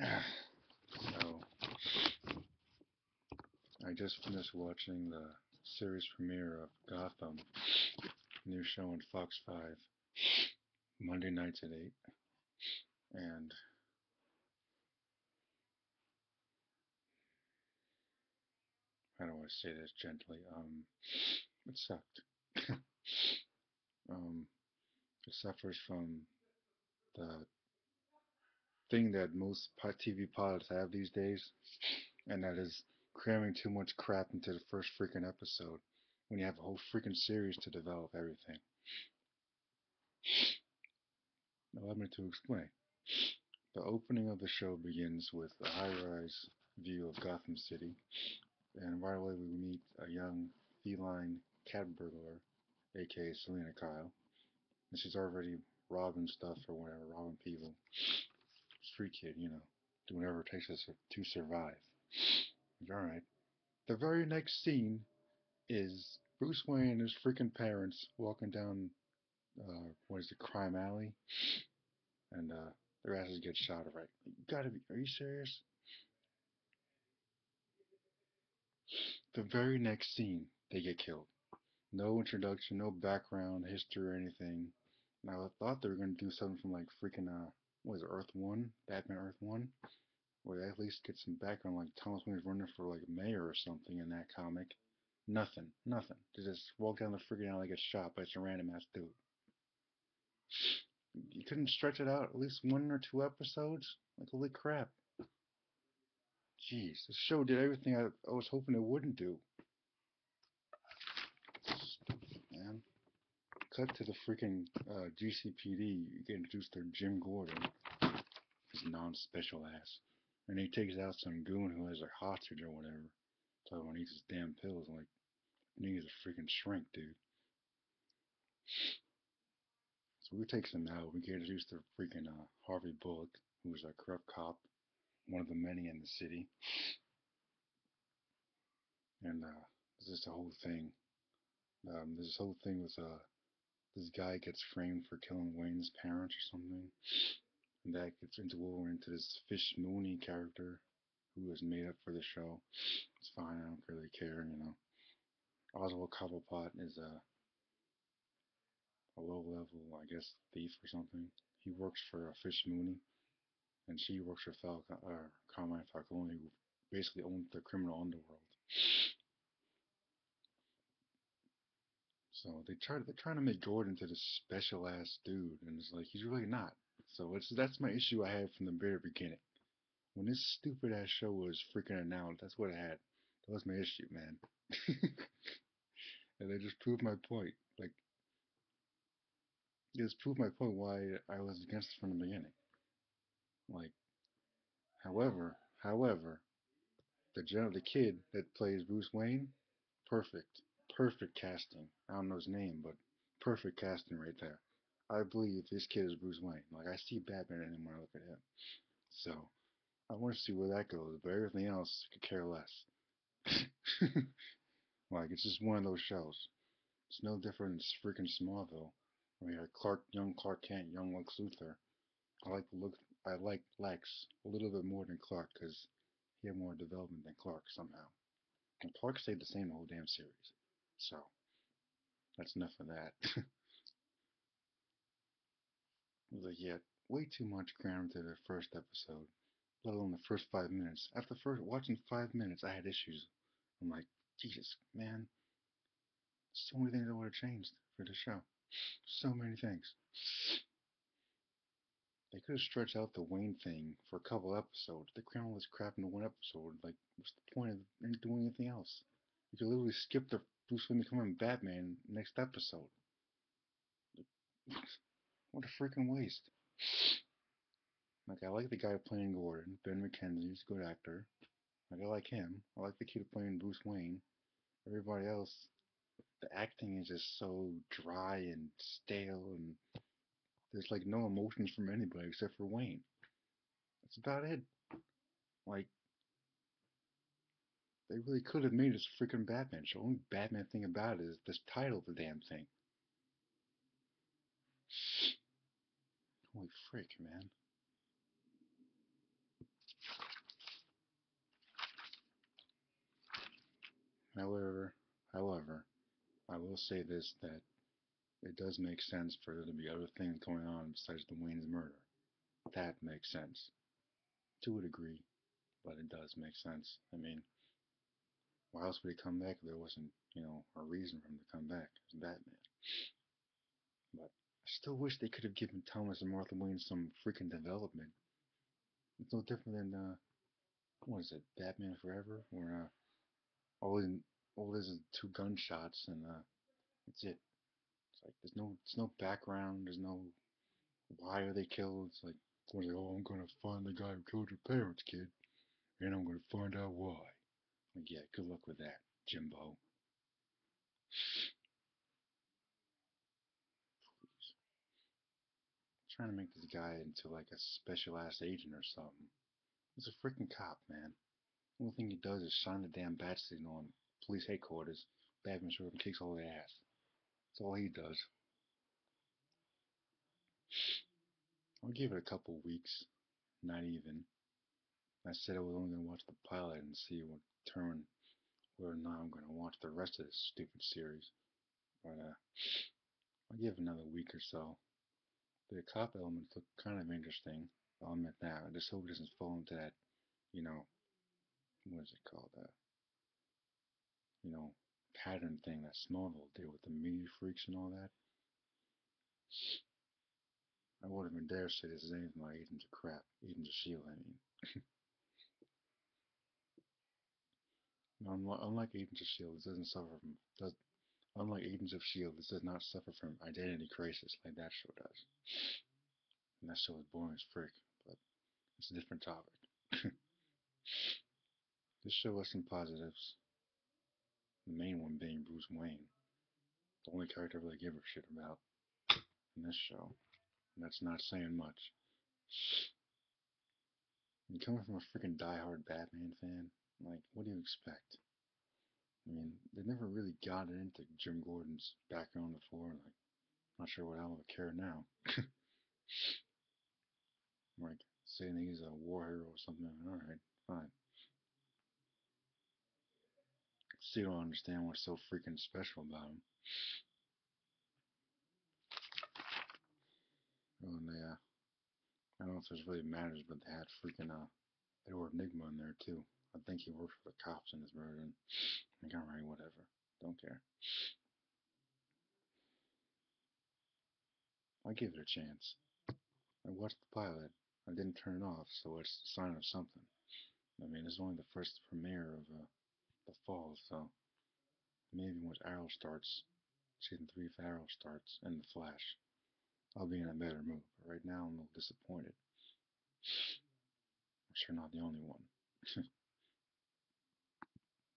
So, I just finished watching the series premiere of Gotham, new show on Fox 5, Monday nights at 8, and how do I say this gently? It sucked. um, it suffers from the thing that most TV pilots have these days, and that is cramming too much crap into the first freaking episode when you have a whole freaking series to develop everything. Allow me to explain. The opening of the show begins with a high-rise view of Gotham City, and right away we meet a young feline cat burglar, aka Selena Kyle, and she's already robbing stuff or whatever, robbing people. Street kid, doing whatever it takes to survive. Alright. The very next scene is Bruce Wayne and his freaking parents walking down, what is it, Crime Alley, and their asses get shot right. You gotta be, are you serious? The very next scene, they get killed. No introduction, no background, history, or anything. Now I thought they were gonna do something from like freaking what is it, Earth One, Batman Earth One, where they at least get some background, like Thomas Wayne's running for like mayor or something in that comic. Nothing, nothing. They just walk down the freaking alley, get shot by some random ass dude. You couldn't stretch it out at least 1 or 2 episodes? Like holy crap! Jeez, the show did everything I was hoping it wouldn't do. Stupid, man. Cut to the freaking GCPD. You get introduced to Jim Gordon, his non-special ass, and he takes out some goon who has a hostage or whatever. So when he eats his damn pills, I'm like, nigga's a freaking shrink, dude. So we take him out. We get introduced to freaking Harvey Bullock, who's a corrupt cop, one of the many in the city, and there's this whole thing. There's this whole thing with this guy gets framed for killing Wayne's parents or something. And that gets interwoven into this Fish Mooney character who was made up for the show. It's fine, I don't really care. Oswald Cobblepot is a low level, I guess, thief or something. He works for Fish Mooney, and she works for Carmine Falcone, who basically owns the criminal underworld. So they're trying to make Gordon to this special ass dude, and it's like he's really not. So that's my issue I had from the very beginning. When this stupid ass show was freaking announced, that's what I had. That was my issue, man. And they just proved my point. Like, it just proved my point why I was against it from the beginning. Like, however, the kid that plays Bruce Wayne, perfect, perfect casting. I don't know his name, but perfect casting right there. I believe this kid is Bruce Wayne. Like, I see Batman in him when I look at him. So, I want to see where that goes, but everything else could care less. Like, it's just one of those shows. It's no different than freaking Smallville, where you had young Clark Kent, young Lex Luthor. I like the look. I like Lex a little bit more than Clark because he had more development than Clark somehow. And Clark stayed the same the whole damn series. So that's enough of that. It was like, yeah, way too much crammed into the first episode, let alone the first 5 minutes. After first watching 5 minutes, I had issues. I'm like, Jesus, man, so many things I would have changed for the show. So many things. They could have stretched out the Wayne thing for a couple episodes. They crammed all this crap into one episode. Like, what's the point of doing anything else? You could literally skip the Bruce Wayne becoming Batman next episode. What a freaking waste. Like, I like the guy playing Gordon, Ben McKenzie. He's a good actor. Like, I like him. I like the kid playing Bruce Wayne. Everybody else, the acting is just so dry and stale, and there's like no emotions from anybody except for Wayne. That's about it. Like, they really could have made this freaking Batman show. The only Batman thing about it is this title of the damn thing. Holy frick, man. However, however, I will say this, that it does make sense for there to be other things going on besides the Wayne's murder. That makes sense. To a degree, but it does make sense. I mean, why else would he come back if there wasn't, a reason for him to come back as Batman? But I still wish they could have given Thomas and Martha Wayne some freaking development. It's no different than, what is it, Batman Forever? Where, all it is two gunshots and, that's it. It's like, there's no background, there's no, why are they killed? It's like, oh, I'm gonna find the guy who killed your parents, kid, and I'm gonna find out why. Like, yeah, good luck with that, Jimbo. Trying to make this guy into like a special ass agent or something. He's a freaking cop, man. The only thing he does is shine the damn bat signal on police headquarters. Batman shows up and kicks all their ass. That's all he does. I'll give it a couple weeks, not even. I said I was only gonna watch the pilot and see what determine whether or not I'm gonna watch the rest of this stupid series. But I'll give it another week or so. The cop elements look kind of interesting. I'll admit that. I just hope it doesn't fall into that, you know, what is it called? You know, pattern thing that Smallville did with the media freaks and all that. I wouldn't even dare say this is anything like Agents of Crap, Agents of Shield. I mean, unlike Agents of Shield, this doesn't suffer from does unlike Agents of Shield, this does not suffer from identity crisis like that show does. And that show is boring as frick, but it's a different topic. This show has some positives. The main one being Bruce Wayne, the only character I really give a shit about in this show. And that's not saying much. And coming from a freaking diehard Batman fan, like, what do you expect? I mean, they never really got into Jim Gordon's background before. Like, not sure what I would care now. Like, saying he's a war hero or something. Alright, fine. Still don't understand what's so freaking special about him. Oh, and I don't know if this really matters, but they had freaking Edward Nigma in there too. I think he worked for the cops in this version. Like, alright, whatever. Don't care. I'll give it a chance. I watched the pilot. I didn't turn it off, so it's a sign of something. I mean, it's only the first premiere of the fall, so maybe once Arrow starts, season 3 of Arrow starts, and The Flash, I'll be in a better mood. But right now, I'm a little disappointed. I'm sure not the only one.